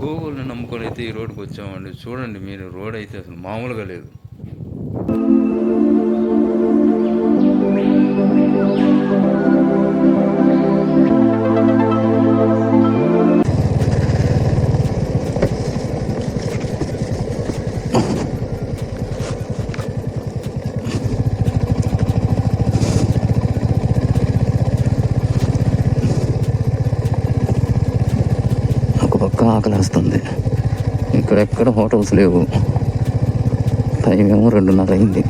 గూగుల్ని నమ్ముకొని అయితే ఈ రోడ్డుకి వచ్చామండి. చూడండి మీరు, రోడ్ అయితే అసలు మామూలుగా లేదు. ఒక పక్క ఆకలిస్తుంది, ఇక్కడెక్కడ హోటల్స్ లేవు. టైం ఏమో 2:30 అయింది.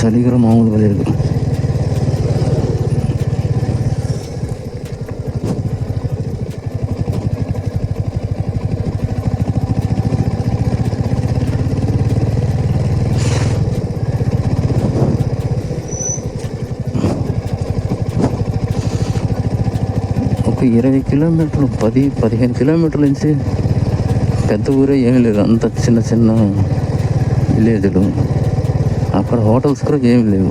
చలి కూడా మామూలుగా లేదు. ఒక 20 కిలోమీటర్లు, 10-15 కిలోమీటర్ల నుంచి పెద్ద ఊరే ఏమీ లేదు. అంత చిన్న చిన్న విలేజ్లు. అక్కడ హోటల్స్ కూడా ఏమి లేవు.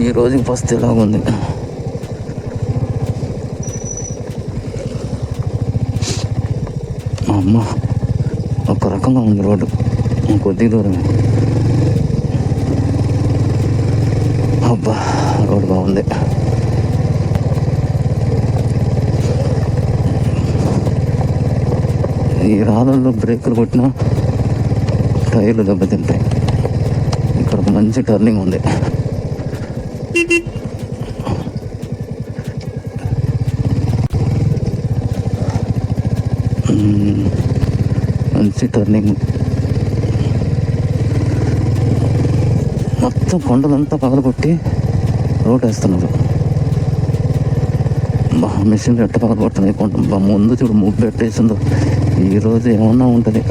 ఈ రోజుకి ఫస్ట్ ఇలాగుంది. అమ్మ, ఒక రకంగా ఉంది రోడ్డు. కొద్ది దూరం. అబ్బా, రోడ్డు బాగుంది. ఈ రాళ్ళల్లో బ్రేకులు కొట్టినా టైర్లు దెబ్బతింటాయి. ఇక్కడ ఒక మంచి టర్నింగ్ ఉంది. మంచి టర్నింగ్. మొత్తం కొండలంతా పగలగొట్టి రోడ్ వేస్తున్నారు. మిషన్ ఎట్ట పగలగొడుతున్నాయి కొండ. ముందు చూడు ముగ్గు పెట్టేసిందో. ఈరోజు ఏమన్నా ఉంటుంది.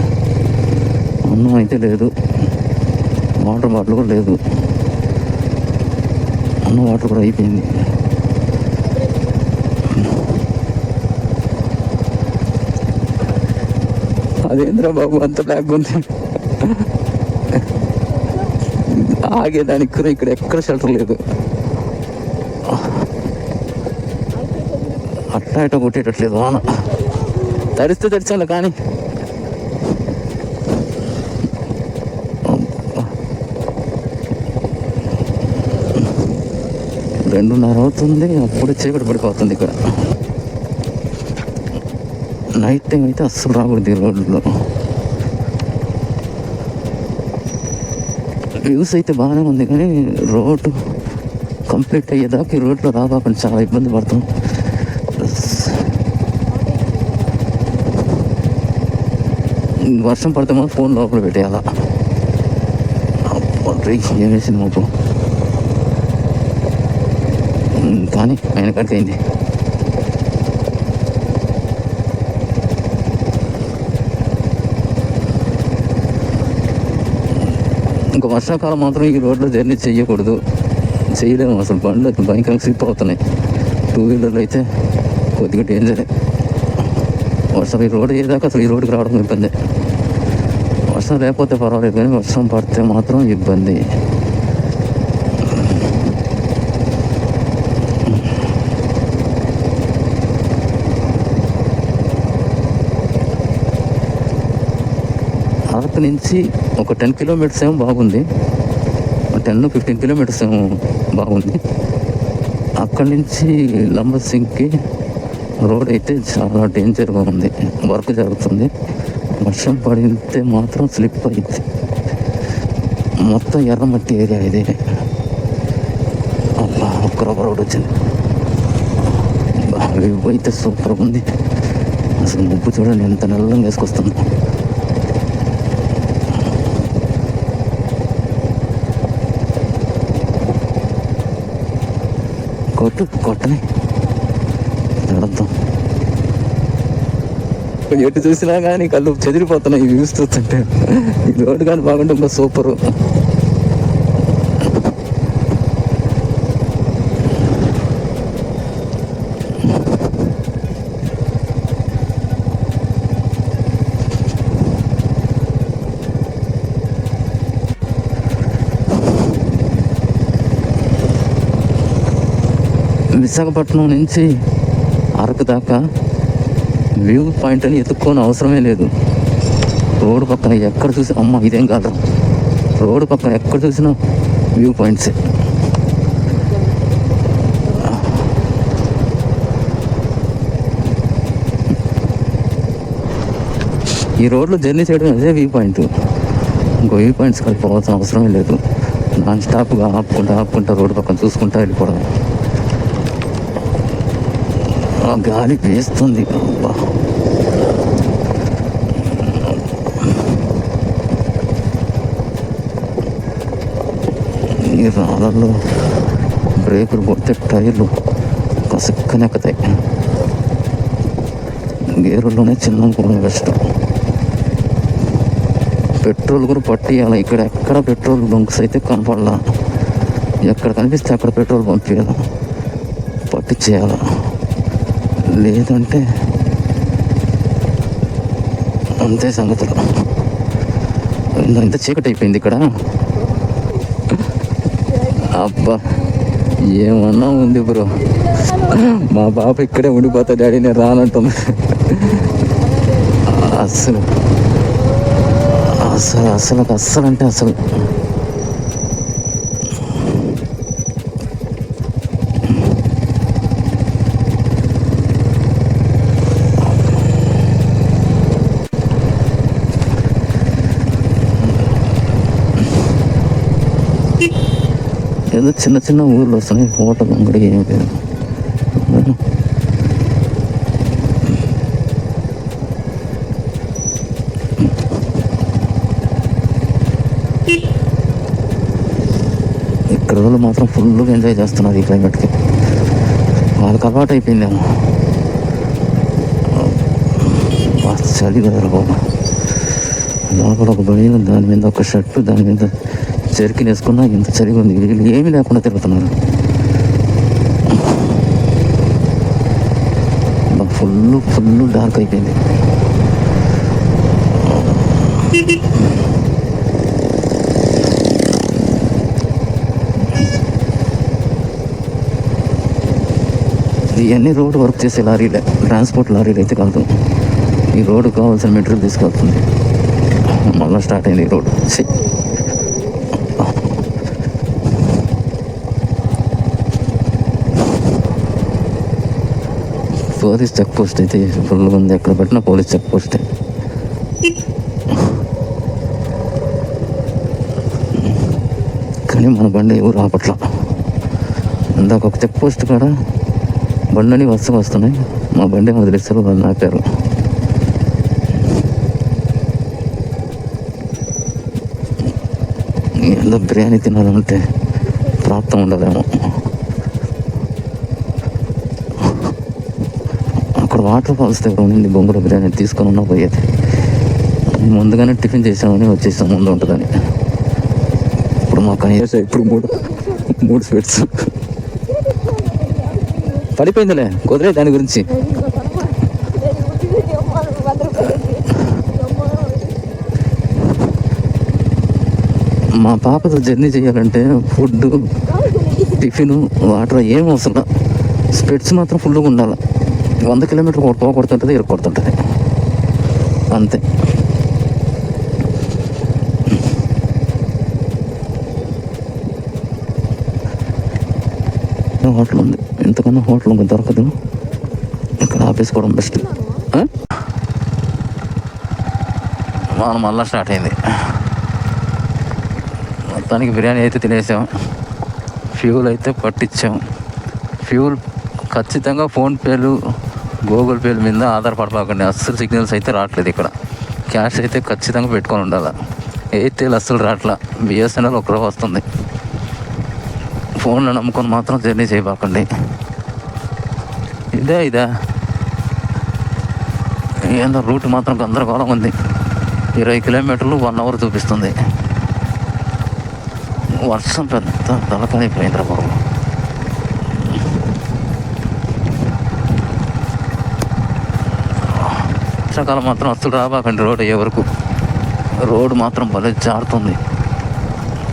అన్నం అయితే లేదు, వాటర్ బాటిల్ కూడా లేదు. అన్నం వాటర్ కూడా అయిపోయింది. అదేంద్రా బాబు అంత బ్యాగ్ ఉంది. ఆగేదానికి కూడా ఇక్కడ ఎక్కడ షెల్టర్ లేదు. అట్లా ఇట్లా కొట్టేటట్లేదు వాన. తడిస్తే తడిచాను కానీ 2:30 అవుతుంది, అప్పుడే చీకటి పడిపోతుంది. ఇక్కడ నైట్ టైం అయితే అస్సలు రాకూడదు ఈ రోడ్లో. వ్యూస్ అయితే బాగానే ఉంది కానీ రోడ్డు కంప్లీట్ అయ్యేదాకా ఈ రోడ్లో రాకుండా చాలా ఇబ్బంది పడతాం. వర్షం పడితే మాత్రం ఫోన్ లోపల పెట్టేయాల. ఏం వేసింది మాకు, కానీ ఆయన కాడికి అయింది. ఇంకా వర్షాకాలం మాత్రం ఈ రోడ్లో జర్నీ చేయకూడదు, చేయలేము అసలు. బండ్లు భయంకరంగా స్లిప్ అవుతున్నాయి. 2 వీలర్లు అయితే కొద్దిగా డేంజరే. వర్షం ఈ రోడ్డు అయ్యేదాకా అసలు ఈ రోడ్డుకి రావడం ఇబ్బంది. వర్షం లేకపోతే పర్వాలేదు కానీ వర్షం పడితే మాత్రం ఇబ్బంది. అరకు నుంచి ఒక 10 కిలోమీటర్స్ ఏమో బాగుంది, 10-15 కిలోమీటర్స్ ఏమో బాగుంది. అక్కడి నుంచి లంబసింగ్కి రోడ్ అయితే చాలా డేంజర్గా ఉంది. వర్క్ జరుగుతుంది. వర్షం పడితే మాత్రం స్లిప్ అయింది. మొత్తం ఎర్రమట్టి ఏరియా ఇది. అబ్బా, ఒక్క రోడ్ వచ్చింది. వ్యూ అయితే సూపర్గా ఉంది. అసలు ముగ్గు చూడండి ఎంత నల్లంగా వేసుకొస్తుంది. కొట్టని మాట్లాడద్దాం. ఎటు చూసినా కానీ కళ్ళు చెదిరిపోతున్నాయి ఈ వ్యూస్ చూస్తుంటే. ఈ రోడ్డు కానీ బాగుంటే ఇంకా సూపరు. విశాఖపట్నం నుంచి అరకు దాకా వ్యూ పాయింట్ అని ఎత్తుక్కోని అవసరమే లేదు. రోడ్డు పక్కన ఎక్కడ చూసినా అమ్మ ఇదేం కాదు, రోడ్డు పక్కన ఎక్కడ చూసినా వ్యూ పాయింట్సే. ఈ రోడ్లో జర్నీ చేయడం అదే వ్యూ పాయింట్. ఇంకో వ్యూ పాయింట్స్ కలిపి పోవాల్సిన అవసరమే లేదు. నాన్ స్టాప్గా ఆపుకుంటా రోడ్డు పక్కన చూసుకుంటా వెళ్ళిపోవడం. గాలి వేస్తుంది. అబ్బా, ఈ రాళ్ళల్లో బ్రేకులు కొడితే టైర్లు కసక్కనెక్కుతాయి. గేరుల్లోనే చిన్న కూడా కష్టం. పెట్రోల్ కూడా పట్టియాలి. ఇక్కడ ఎక్కడ పెట్రోల్ బంక్స్ అయితే కనపడాల. ఎక్కడ కనిపిస్తే అక్కడ పెట్రోల్ పంపించాలి, పట్టించేయాలి. లేదంటే అంతే సంగతులు. ఇంత చీకటి అయిపోయింది ఇక్కడ. అబ్బా ఏమన్నా ఉంది బ్రో. మా పాప ఇక్కడే ఉండిపోతా డాడీ నేను రానంటుంది. అస్సలు అస్సలు అస్సలు అస్సలు అంటే అసలు ఏదో చిన్న చిన్న ఊర్లు వస్తున్నాయి. హోటల్ అంగడి ఏం లేదు. ఇక్కడ వాళ్ళు మాత్రం ఫుల్గా ఎంజాయ్ చేస్తున్నారు ఈ క్లైమేట్కి. వాళ్ళకి అలవాటు అయిపోయిందేమో. చలి కదా బాబు. లోపల ఒక బనీను, దాని మీద ఒక షర్టు, దాని మీద చెరికిని వేసుకున్నా ఇంత చలిగా ఉంది. వీళ్ళు ఏమీ లేకుండా తిరుగుతున్నారు. ఫుల్ డార్క్ అయిపోయింది. ఇవన్నీ రోడ్డు వర్క్ చేసే లారీలే, ట్రాన్స్పోర్ట్ లారీలు అయితే కాదు. ఈ రోడ్డు కావాల్సిన మెటీరియల్ తీసుకెళ్తుంది. మళ్ళీ స్టార్ట్ అయింది ఈ రోడ్డు. పోలీస్ చెక్ పోస్ట్ అయితే ఫుల్గా ఉంది. ఎక్కడ పెట్టినా పోలీస్ చెక్ పోస్టే. కానీ మన బండి ఎవరు ఆపట్ల. ఇందాక ఒక చెక్ పోస్ట్ కాడ బండి వరుసగా వస్తున్నాయి. మా బండి వదిలేస్తారు, వాళ్ళు ఆపారు. ఏదో బిర్యానీ తినాలంటే ప్రాప్తం ఉండదేమో. అక్కడ వాటర్ ఫాల్స్ దగ్గర ఉండి బొంగుల బిర్యానీ తీసుకొని ఉన్నా పోయేది. ముందుగానే టిఫిన్ చేసామని వచ్చేసాం, ముందు ఉంటుందని. ఇప్పుడు మాకు ఇప్పుడు మూడు స్వీట్స్ పడిపోయిందిలే, కుదిరే దాని గురించి. మా పాపతో జర్నీ చేయాలంటే ఫుడ్, టిఫిన్, వాటర్ ఏం అవసరం. స్పెట్స్ మాత్రం ఫుల్గా ఉండాలి. 100 కిలోమీటర్లు పోగొడుతుంటుంది, ఇరుక్కొడుతుంటుంది అంతే. హోటల్ ఉంది, ఇంతకన్నా హోటల్ ఇంకా దొరకదు. ఇక్కడ ఆపేసుకోవడం బెస్ట్. మనం మళ్ళీ స్టార్ట్ అయింది. మొత్తానికి బిర్యానీ అయితే తినేసాం, ఫ్యూల్ అయితే పట్టించాం. ఫ్యూల్ ఖచ్చితంగా ఫోన్పేలు, గూగుల్ పేల మీద ఆధారపడకండి. అస్సలు సిగ్నల్స్ అయితే రావట్లేదు ఇక్కడ. క్యాష్ అయితే ఖచ్చితంగా పెట్టుకొని ఉండాలి. ఎయిర్టెల్ అస్సలు రావట్లా, బిఎస్ఎన్ఎల్ ఒకరోజు వస్తుంది. ఫోన్లో నమ్ముకొని మాత్రం జర్నీ చేయబాకండి. ఇదా ఏందో రూట్ మాత్రం గందరగోళం ఉంది. 20 కిలోమీటర్లు 1 అవర్ చూపిస్తుంది. వర్షం పెద్ద తలకైపోయిందిరా బాబు. వర్షాకాలం మాత్రం అస్సలు రాబాకండి రోడ్ అయ్యే వరకు. రోడ్డు మాత్రం భలే జారుతుంది.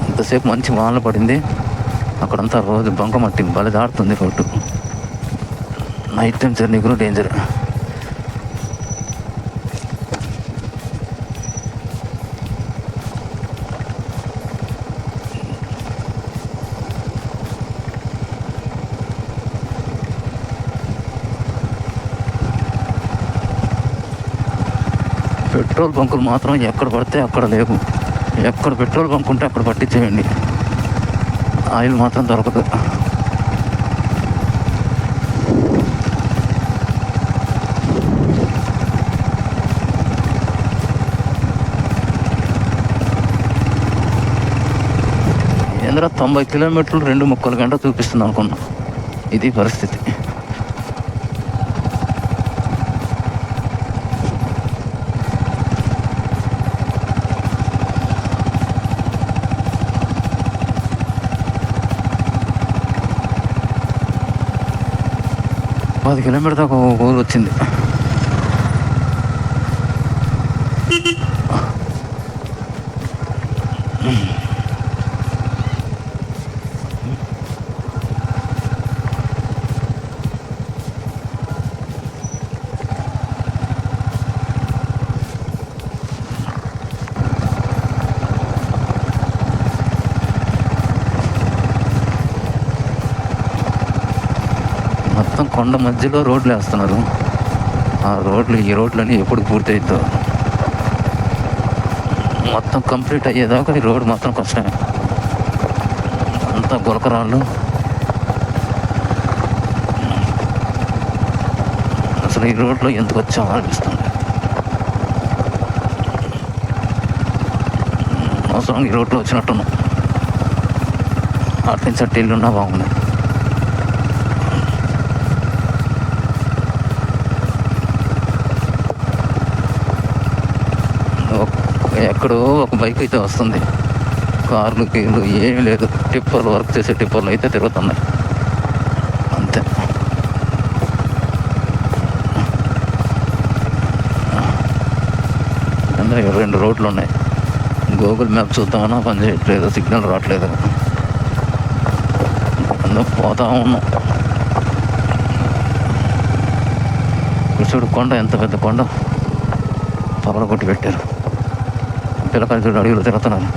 ఇంతసేపు మంచి వాన పడింది, అక్కడంతా రోజు బంక మట్టి భలే జారుతుంది రోడ్డు. నైట్ టైం జర్నీ కూడా డేంజర్. పెట్రోల్ బంకులు మాత్రం ఎక్కడ పడితే అక్కడ లేవు. ఎక్కడ పెట్రోల్ బంక్ ఉంటే అక్కడ పట్టించేయండి. ఆయిల్ మాత్రం దొరకదు. ఏంద్రా 90 కిలోమీటర్లు 2:30 గంటలు చూపిస్తుంది అనుకున్నా. ఇది పరిస్థితి. పది కిలోమీటర్ దాకా ఒక ఊరు వచ్చింది. మొత్తం కొండ మధ్యలో రోడ్లు వేస్తున్నారు. ఈ రోడ్లని ఎప్పుడు పూర్తి అవుతుందో. మొత్తం కంప్లీట్ అయ్యేదాకా ఈ రోడ్ మాత్రం కష్టమే. అంతా గులకరాళ్ళు. అసలు ఈ రోడ్లో ఎందుకు వచ్చామో అనిపిస్తుంది. అవసరం ఈ రోడ్లో వచ్చినట్టున్నాం. అటు నుంచి అటు ఇల్లున్నా బాగుంది. ఎక్కడో ఒక బైక్ అయితే వస్తుంది. కార్లు కీళ్ళు ఏమీ లేదు. టిప్పర్లు, వర్క్ చేసే టిప్పర్లు అయితే తిరుగుతున్నాయి అంతే. అందులో 2 రోడ్లు ఉన్నాయి. గూగుల్ మ్యాప్ చూద్దామన్నా పని చేయట్లేదు, సిగ్నల్ రావట్లేదు. అందులో పోతా ఉన్నాం. చూడు కొండ, ఎంత పెద్ద కొండ పగల కొట్టి పెట్టారు. పిల్లకాయలు చూడు అడవిలో తిరుగుతున్నాను.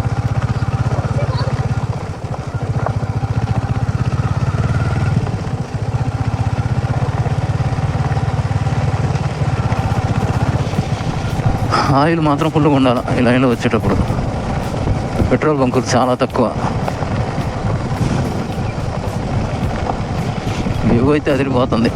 ఆయిల్ మాత్రం ఫుల్గా ఉండాలి ఈ లైన్లో వచ్చేటప్పుడు. పెట్రోల్ బంకులు చాలా తక్కువ. వ్యూ అయితే అదిరిపోతుంది.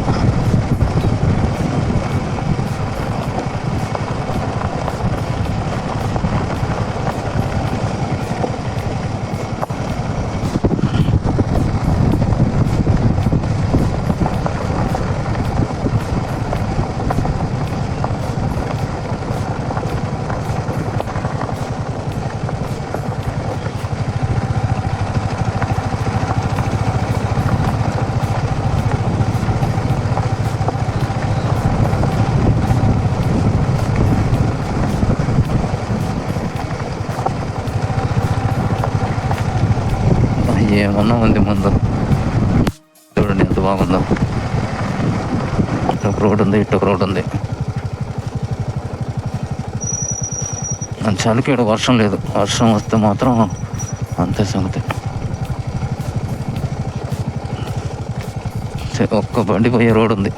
ఏమన్నా ఉంది ముందు. చూడండి ఎంత బాగుందో. ఇటు రోడ్ ఉంది, ఇటు రోడ్ ఉంది. చలికి ఇక్కడ వర్షం లేదు. వర్షం వస్తే మాత్రం అంతే సంగతి. ఒక్క బండి పోయే రోడ్ ఉంది.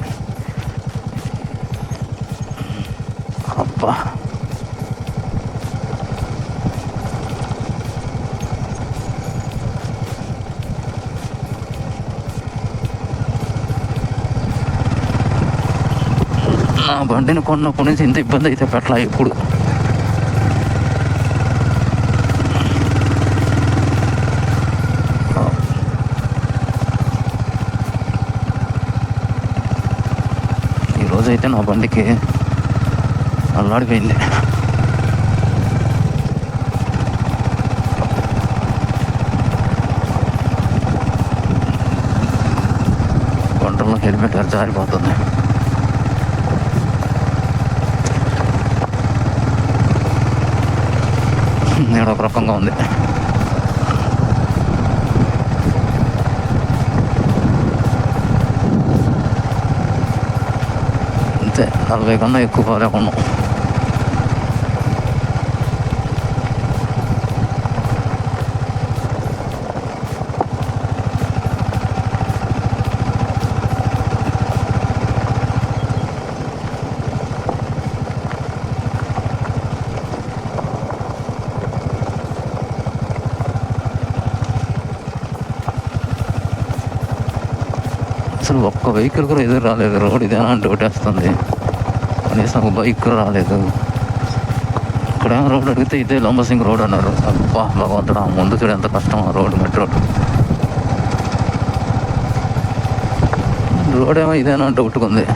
అబ్బా, నా బండిని కొన్నప్పటి నుంచి ఇంత ఇబ్బంది అయితే పెట్టలా ఎప్పుడు. ఈరోజైతే నా బండికి అల్లాడిపోయింది. కొండల్లో హెల్మెట్ జారిపోతుంది. నేను ఒక రకంగా ఉంది. అంతే, 40 కన్నా ఎక్కువ పోలేకున్నాం. అసలు ఒక్క వెహికల్ కూడా ఎదురు రాలేదు. రోడ్ ఇదేనా అంటే ఒకటేస్తుంది, కనీసం ఒక బైక్ రాలేదు. ఇక్కడ రోడ్ అడిగితే ఇదే లంబసింగ్ రోడ్ అన్నారు. అబ్బా భగవంతుడా, ముందు చూడు ఎంత కష్టం ఆ రోడ్, మెట్రో రోడ్ ఏమో ఇదేనా అంటే కొట్టుకుంది.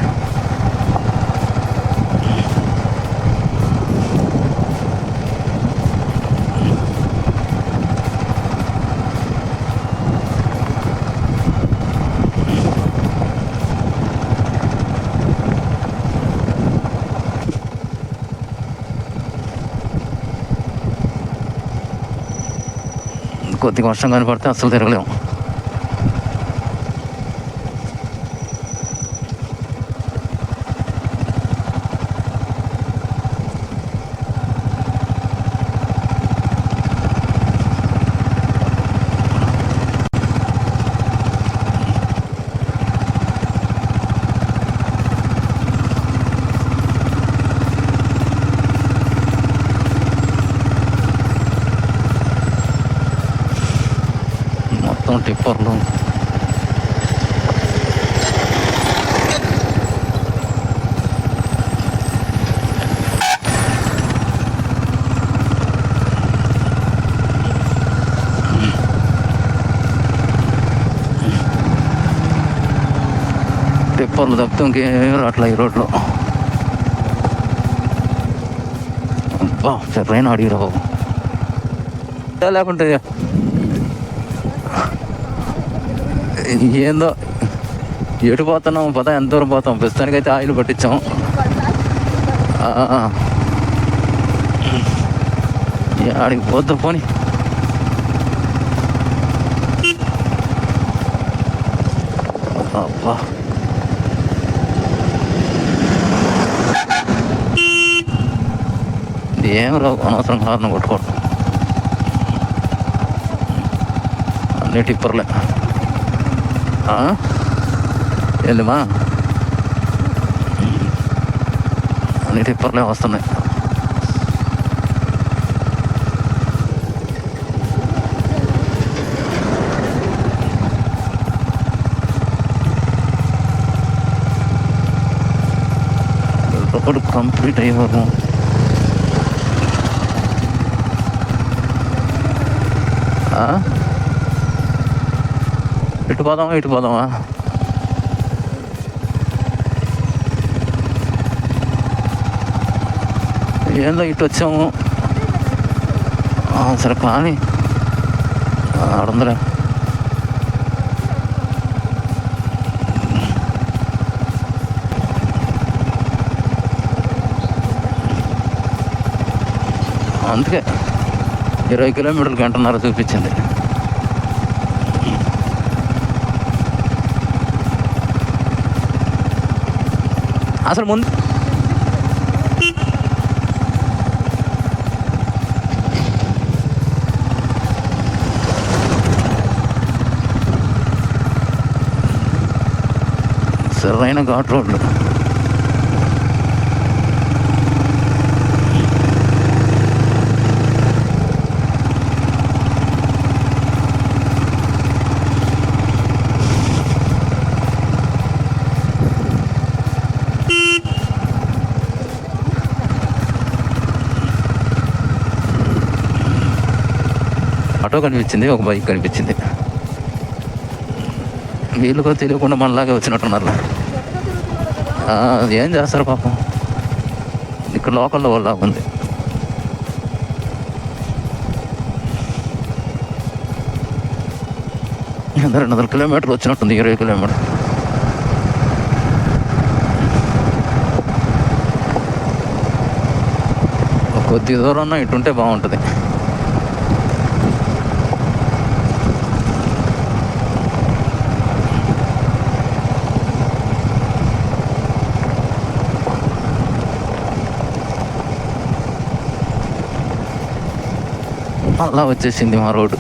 కొద్దిగా వర్షం కనపడితే అస్సలు తిరగలేము. మొత్తం టిప్పర్లు. టిప్పర్లు తప్పితే ఇంకేం రావట్లే ఈ రోడ్లో. అబ్బా ట్రైన్ అడిగిరా బాబు, లేకుంటే ఏందో ఎటు పోతున్నాం పదా, ఎంత దూరం పోతాం. ప్రస్తుతానికైతే ఆయిల్ పట్టించాం. ఆడికి పోద్దాం పోనీ. అబ్బా ఏం రావు, అనవసరం హార్న్ కొట్టుకోవడం. అన్నీ టిప్పర్లే. వెళ్ళమా, అన్ని టిప్పర్లే వస్తున్నాయి. రోడ్ కంప్లీట్ అయ్యేవారు. ఇటు పోదామా ఏందో ఇటు వచ్చాము. సరే కానీ ఆడుందిలే. అందుకే 20 కిలోమీటర్లు గంటన్నర చూపించింది. అసలు ముందు సరైన ఘాట్ రోడ్లు. ఆటో కనిపించింది, ఒక బైక్ కనిపించింది. వీళ్ళు కూడా తెలియకుండా మనలాగే వచ్చినట్టున్నారు. ఏం చేస్తారు పాపం, ఇక్కడ లోకల్లో వల్ల ఉంది. 200 కిలోమీటర్లు వచ్చినట్టుంది, 20 కిలోమీటర్. కొద్ది దూరం ఇటుంటే బాగుంటుంది. అలా వచ్చేసింది మా రోడ్డు.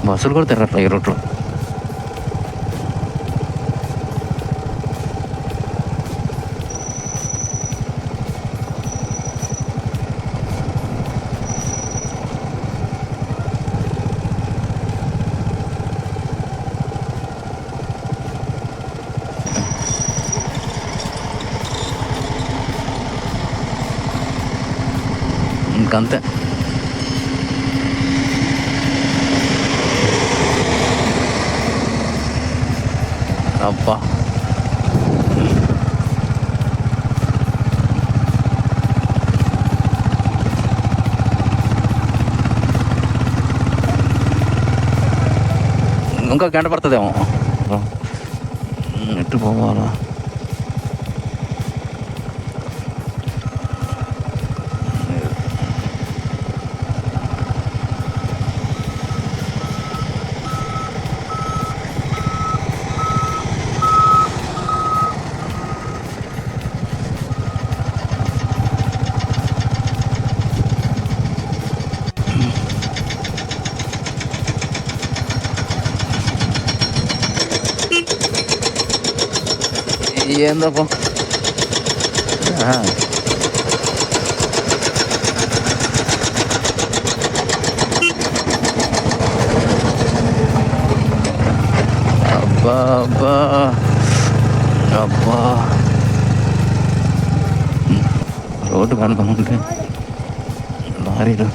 బస్సులు కూడా తిరగట్లే ఈ రోడ్లో. ఇంకంతే. అబ్బా, ఇంకా గంట పడుతుందేమో. ఎట్టు పోవాలా? ఏందబ్బా, అబ్బా అబ్బా అబ్బా, రోడ్డు కనుకుంటే లారీలు.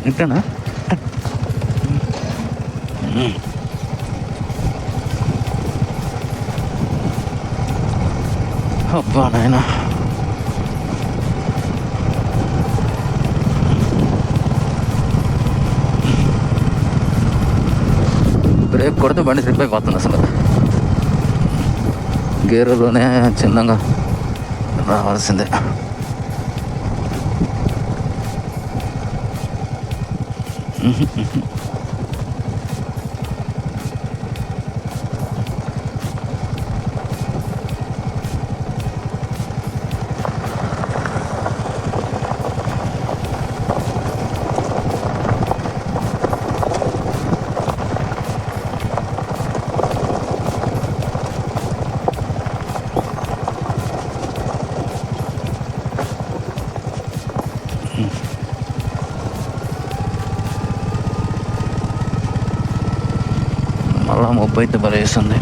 ఇట్టనా? అబ్బా నాయనా, బ్రేక్ కొడితే బండి స్లిప్ అయిపోతుంది. అసలు గేరులోనే చిన్నగా రావాల్సిందే. మళ్ళా మొబ్బు అయితే బలేస్తుంది.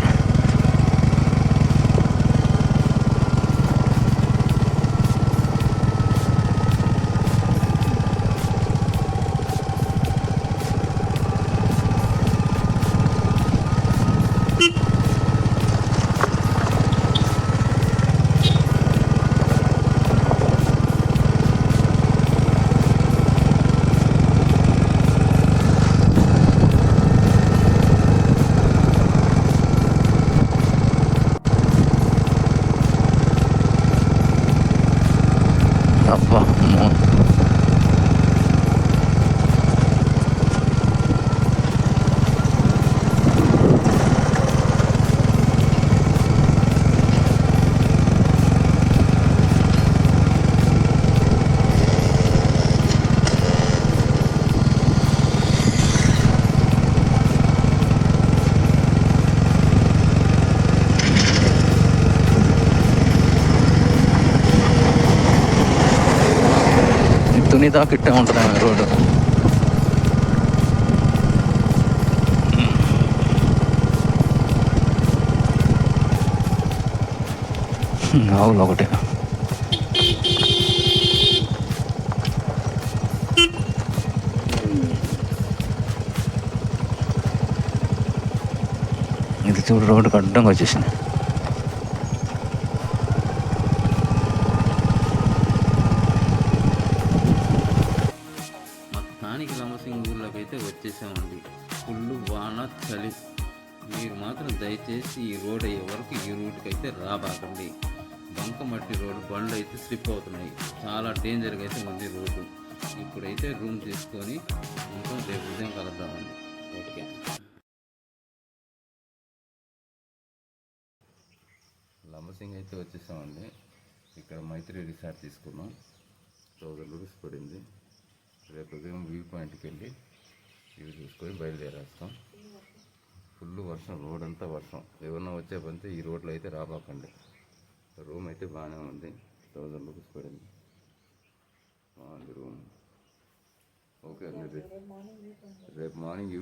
జర్నీ దాకా ఇట్టే ఉంటుంది ఆమె రోడ్డు. ఆవులు ఒకటే. ఇది చూడు రోడ్డుకి అడ్డంగా వచ్చేసింది. మొత్తానికి లంబసింగి ఊర్లోకి అయితే వచ్చేసామండి. ఫుల్ వాన చలి. మీరు మాత్రం దయచేసి ఈ రోడ్ అయ్యే వరకు ఈ రూట్కి అయితే రాబాకండి. బంకమట్టి రోడ్డు, బండ్లు అయితే స్లిప్ అవుతున్నాయి. చాలా డేంజర్గా అయితే ఉంది రోడ్డు. ఇప్పుడైతే రూమ్ తీసుకొని ఇంకా రేపు ఉదయం కలుద్దామండి. ఓకే. లంబసింగి అయితే వచ్చేసామండి. ఇక్కడ మైత్రి రిసార్ట్ తీసుకున్నాం. 1000 రూపీస్ పడింది. రేపు ఉదయం వ్యూ పాయింట్కి వెళ్ళి వ్యూ చూసుకొని బయలుదేరేస్తాం. ఫుల్ వర్షం, రోడ్ అంతా వర్షం. ఎవరన్నా వచ్చే పనితే ఈ రోడ్లో అయితే రాబాకండి. రూమ్ అయితే బాగానే ఉంది. 1000 రూపీస్ పడింది. బాగుంది రూమ్. ఓకే అండి. రేపు మార్నింగ్